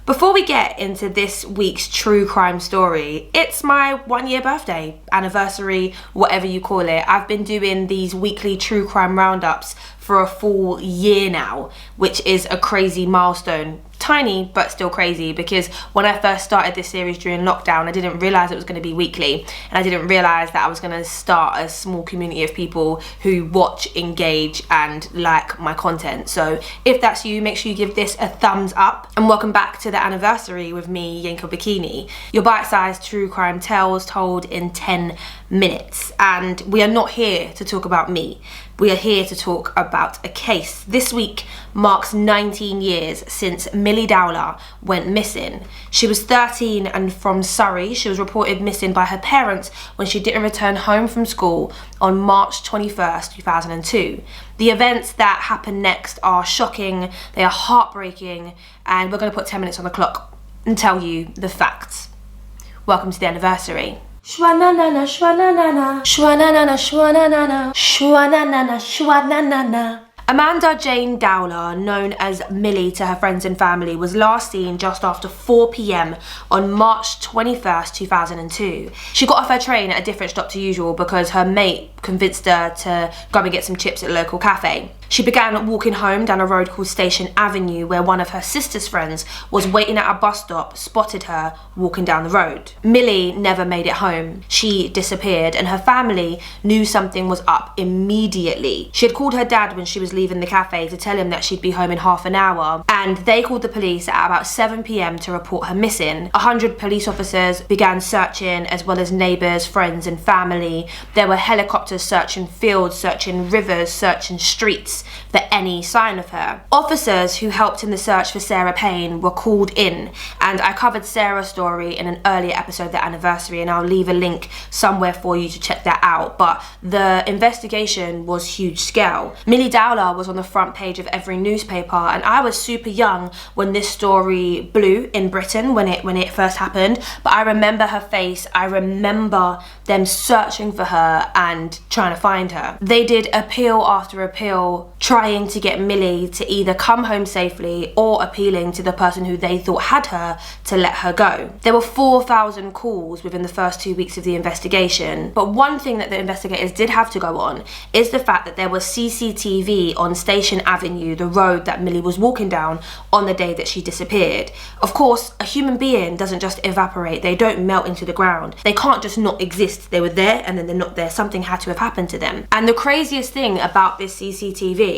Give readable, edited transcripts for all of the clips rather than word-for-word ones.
Before we get into this week's true crime story, it's my 1-year birthday, anniversary, whatever you call it. I've been doing these weekly true crime roundups for a full year now, which is a crazy milestone. Tiny, but still crazy, because when I first started this series during lockdown, I didn't realise it was going to be weekly, and I didn't realise that I was going to start a small community of people who watch, engage, and like my content. So if that's you, make sure you give this a thumbs up, and welcome back to the anniversary with me, Yinka Bokinni, your bite-sized true crime tales told in 10 minutes. And we are not here to talk about me. We are here to talk about a case. This week marks 19 years since Milly Dowler went missing. She was 13 and from Surrey. She was reported missing by her parents when she didn't return home from school on March 21st, 2002. The events that happen next are shocking, they are heartbreaking, and we're going to put 10 minutes on the clock and tell you the facts. Welcome to the anniversary. Shwa-na-na-na, shwa-na-na-na, shwa-na-na-na, shwa-na-na-na, shwa-na-na-na, shwa-na-na-na. Amanda Jane Dowler, known as Milly to her friends and family, was last seen just after 4 p.m. on March 21st, 2002. She got off her train at a different stop to usual because her mate convinced her to go and get some chips at a local cafe. She began walking home down a road called Station Avenue, where one of her sister's friends was waiting at a bus stop, spotted her walking down the road. Milly never made it home. She disappeared, and her family knew something was up immediately. She had called her dad when she was leaving the cafe to tell him that she'd be home in half an hour, and they called the police at about 7 p.m. to report her missing. 100 police officers began searching, as well as neighbours, friends and family. There were helicopters searching fields, searching rivers, searching streets for any sign of her. Officers who helped in the search for Sarah Payne were called in, and I covered Sarah's story in an earlier episode of The Anniversary, and I'll leave a link somewhere for you to check that out. But the investigation was huge scale. Milly Dowler was on the front page of every newspaper, and I was super young when this story blew in Britain when it first happened, but I remember her face. I remember them searching for her and trying to find her. They did appeal after appeal, trying to get Milly to either come home safely or appealing to the person who they thought had her to let her go. There were 4,000 calls within the first 2 weeks of the investigation, but one thing that the investigators did have to go on is the fact that there was CCTV on Station Avenue, the road that Milly was walking down on the day that she disappeared. Of course, a human being doesn't just evaporate, they don't melt into the ground. They can't just not exist. They were there and then they're not there. Something had to have happened to them. And the craziest thing about this CCTV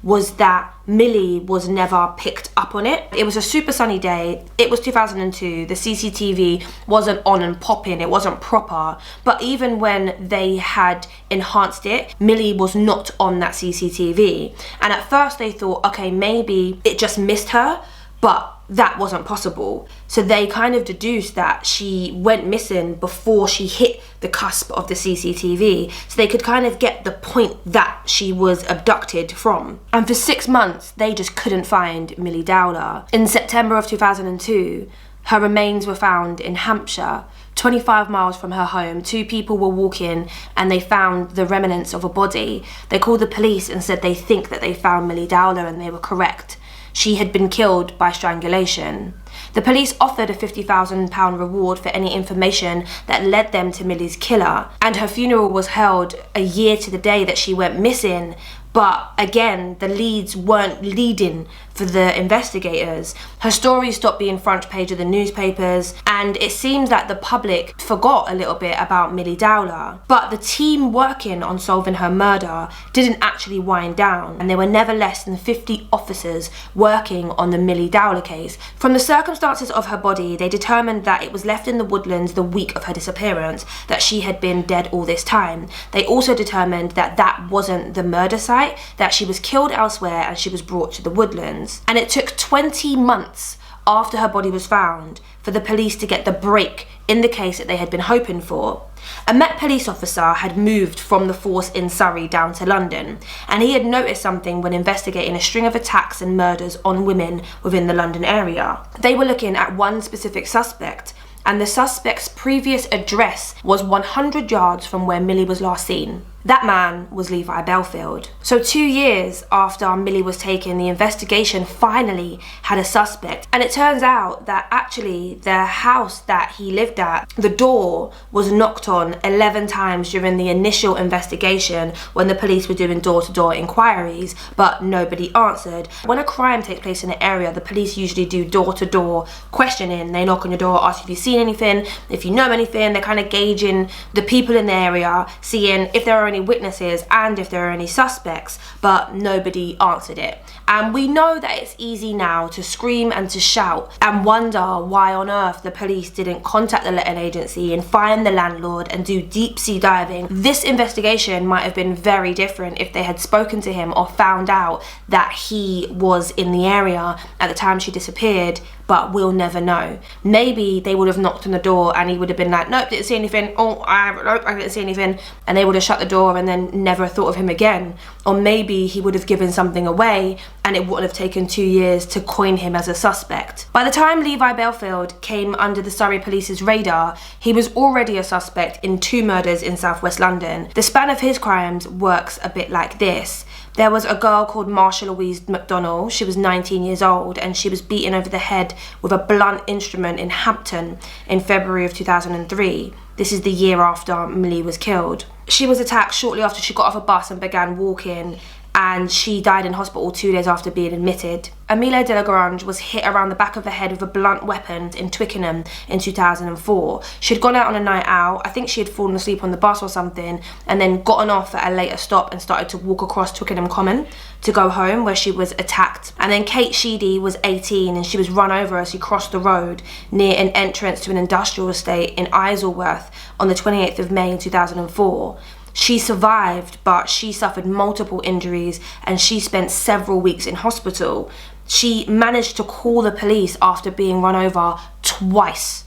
was that Milly was never picked up on it. It was a super sunny day. It was 2002. The CCTV wasn't on and popping. It wasn't proper. But even when they had enhanced it, Milly was not on that CCTV. And at first they thought, okay, maybe it just missed her, but that wasn't possible. So they kind of deduced that she went missing before she hit the cusp of the CCTV, so they could kind of get the point that she was abducted from. And for 6 months, they just couldn't find Milly Dowler. In September of 2002, her remains were found in Hampshire, 25 miles from her home. 2 people were walking and they found the remnants of a body. They called the police and said they think that they found Milly Dowler, and they were correct. She had been killed by strangulation. The police offered a £50,000 reward for any information that led them to Milly's killer, and her funeral was held a year to the day that she went missing. But again, the leads weren't leading for the investigators. Her story stopped being front page of the newspapers, and it seems that the public forgot a little bit about Milly Dowler. But the team working on solving her murder didn't actually wind down, and there were never less than 50 officers working on the Milly Dowler case. From the circumstances of her body, they determined that it was left in the woodlands the week of her disappearance, that she had been dead all this time. They also determined that that wasn't the murder site, that she was killed elsewhere and she was brought to the woodlands. And it took 20 months after her body was found for the police to get the break in the case that they had been hoping for. A Met police officer had moved from the force in Surrey down to London, and he had noticed something when investigating a string of attacks and murders on women within the London area. They were looking at one specific suspect, and the suspect's previous address was 100 yards from where Milly was last seen. That man was Levi Bellfield. So 2 years after Milly was taken, the investigation finally had a suspect. And it turns out that actually the house that he lived at, the door was knocked on 11 times during the initial investigation when the police were doing door-to-door inquiries, but nobody answered. When a crime takes place in an area, the police usually do door-to-door questioning. They knock on your door, ask if you've seen anything, if you know anything. They're kind of gauging the people in the area, seeing if there are any witnesses and if there are any suspects, but nobody answered it. And we know that it's easy now to scream and to shout and wonder why on earth the police didn't contact the letting agency and find the landlord and do deep sea diving. This investigation might have been very different if they had spoken to him or found out that he was in the area at the time she disappeared, but we'll never know. Maybe they would have knocked on the door and he would have been like, nope, didn't see anything. Oh, nope, I didn't see anything. And they would have shut the door and then never thought of him again. Or maybe he would have given something away and it wouldn't have taken 2 years to coin him as a suspect. By the time Levi Bellfield came under the Surrey police's radar, he was already a suspect in 2 murders in southwest London. The span of his crimes works a bit like this. There was a girl called Marsha Louise McDonnell. She was 19 years old and she was beaten over the head with a blunt instrument in Hampton in February of 2003. This is the year after Milly was killed. She was attacked shortly after she got off a bus and began walking, and she died in hospital 2 days after being admitted. Amelia Delagrange was hit around the back of the head with a blunt weapon in Twickenham in 2004. She'd gone out on a night out. I think she had fallen asleep on the bus or something, and then gotten off at a later stop and started to walk across Twickenham Common to go home, where she was attacked. And then Kate Sheedy was 18 and she was run over as she crossed the road near an entrance to an industrial estate in Isleworth on the 28th of May in 2004. She survived, but she suffered multiple injuries and she spent several weeks in hospital. She managed to call the police after being run over twice,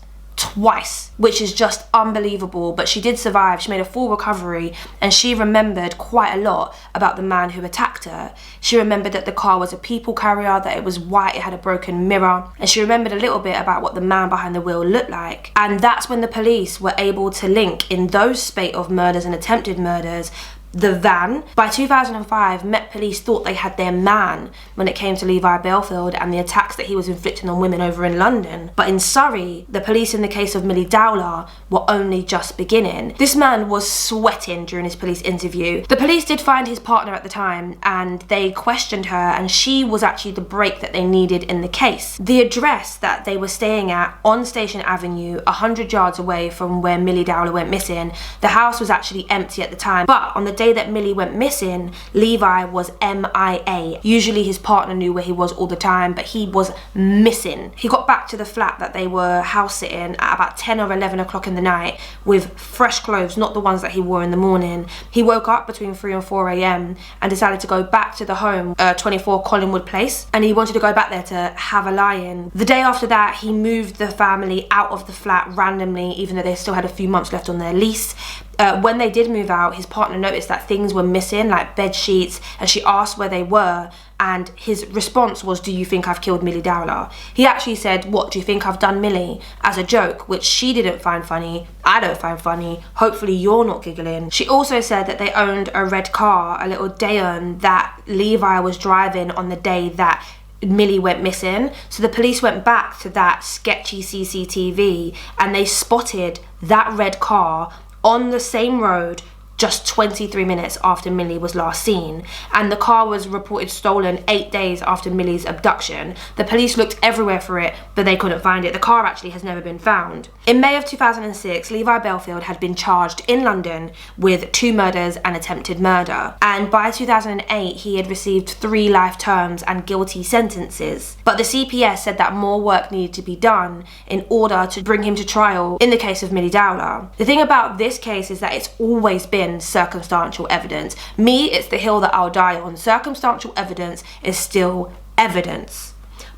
which is just unbelievable. But she did survive. She made a full recovery and she remembered quite a lot about the man who attacked her. She remembered that the car was a people carrier, that it was white, it had a broken mirror, and she remembered a little bit about what the man behind the wheel looked like. And that's when the police were able to link, in those spate of murders and attempted murders, the van. By 2005, Met Police thought they had their man when it came to Levi Bellfield and the attacks that he was inflicting on women over in London. But in Surrey, the police in the case of Milly Dowler were only just beginning. This man was sweating during his police interview. The police did find his partner at the time and they questioned her, and she was actually the break that they needed in the case. The address that they were staying at on Station Avenue, 100 yards away from where Milly Dowler went missing, the house was actually empty at the time. But on the day that Milly went missing, Levi was MIA. Usually his partner knew where he was all the time, but he was missing. He got back to the flat that they were house sitting at about 10 or 11 o'clock in the night with fresh clothes, not the ones that he wore in the morning. He woke up between 3 and 4 a.m. and decided to go back to the home, 24 Collingwood Place, and he wanted to go back there to have a lie-in. The day after that, he moved the family out of the flat randomly, even though they still had a few months left on their lease. When they did move out, his partner noticed that things were missing, like bed sheets, and she asked where they were, and his response was, "Do you think I've killed Milly Dowler?" He actually said, "What, do you think I've done Milly?" as a joke, which she didn't find funny. I don't find funny. Hopefully you're not giggling. She also said that they owned a red car, a little Dayon, that Levi was driving on the day that Milly went missing. So the police went back to that sketchy CCTV and they spotted that red car on the same road just 23 minutes after Milly was last seen, and the car was reported stolen 8 days after Milly's abduction. The police looked everywhere for it, but they couldn't find it. The car actually has never been found. In May of 2006, Levi Bellfield had been charged in London with 2 murders and attempted murder, and by 2008 he had received 3 life terms and guilty sentences. But the CPS said that more work needed to be done in order to bring him to trial in the case of Milly Dowler. The thing about this case is that it's always been circumstantial evidence. It's the hill that I'll die on. Circumstantial evidence is still evidence.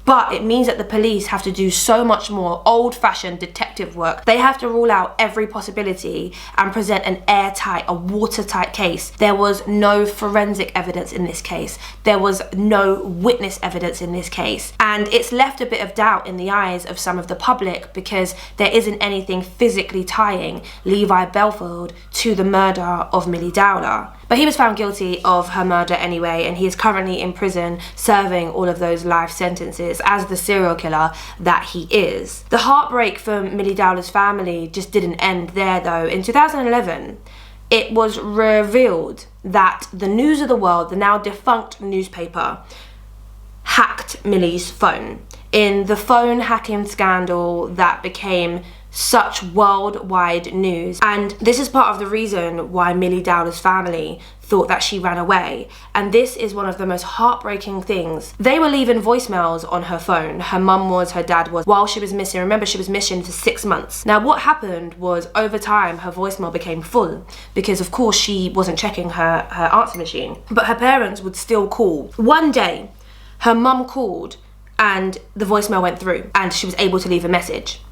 But it means that the police have to do so much more old-fashioned detective work. They have to rule out every possibility and present an airtight, a watertight case. There was no forensic evidence in this case. There was no witness evidence in this case. And it's left a bit of doubt in the eyes of some of the public because there isn't anything physically tying Levi Bellfield to the murder of Milly Dowler. But he was found guilty of her murder anyway, and he is currently in prison serving all of those life sentences as the serial killer that he is. The heartbreak for Milly Dowler's family just didn't end there though. In 2011, it was revealed that the News of the World, the now defunct newspaper, hacked Milly's phone in the phone hacking scandal that became such worldwide news. And this is part of the reason why Milly Dowler's family thought that she ran away. And this is one of the most heartbreaking things. They were leaving voicemails on her phone. Her mum was, her dad was, while she was missing. Remember, she was missing for 6 months. Now, what happened was over time, her voicemail became full because of course she wasn't checking her answer machine, but her parents would still call. One day, her mum called and the voicemail went through and she was able to leave a message.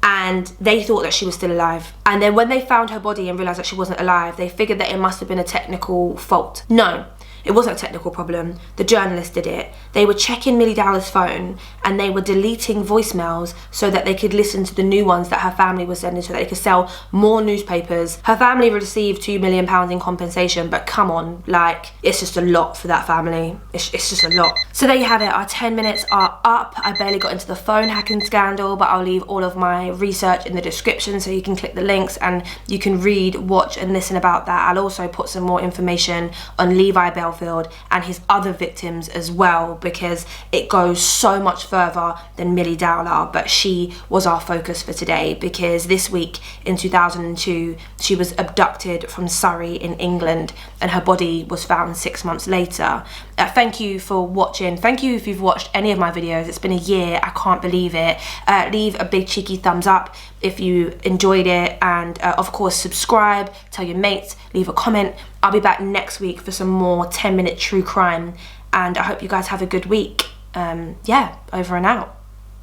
And they thought that she was still alive. And then when they found her body and realised that she wasn't alive, they figured that it must have been a technical fault. No, it wasn't a technical problem. The journalist did it. They were checking Milly Dowler's phone and they were deleting voicemails so that they could listen to the new ones that her family was sending so that they could sell more newspapers. Her family received £2 million in compensation, but come on, like, it's just a lot for that family. It's just a lot. So there you have it. Our 10 minutes are up. I barely got into the phone hacking scandal, but I'll leave all of my research in the description so you can click the links and you can read, watch and listen about that. I'll also put some more information on Levi Bellfield and his other victims as well, because it goes so much further than Milly Dowler, but she was our focus for today because this week in 2002 she was abducted from Surrey in England and her body was found 6 months later. Thank you for watching. Thank you if you've watched any of my videos. It's been a year, I can't believe it. Leave a big cheeky thumbs up if you enjoyed it, and of course subscribe, tell your mates, leave a comment. I'll be back next week for some more 10-minute true crime, and I hope you guys have a good week. Yeah, over and out.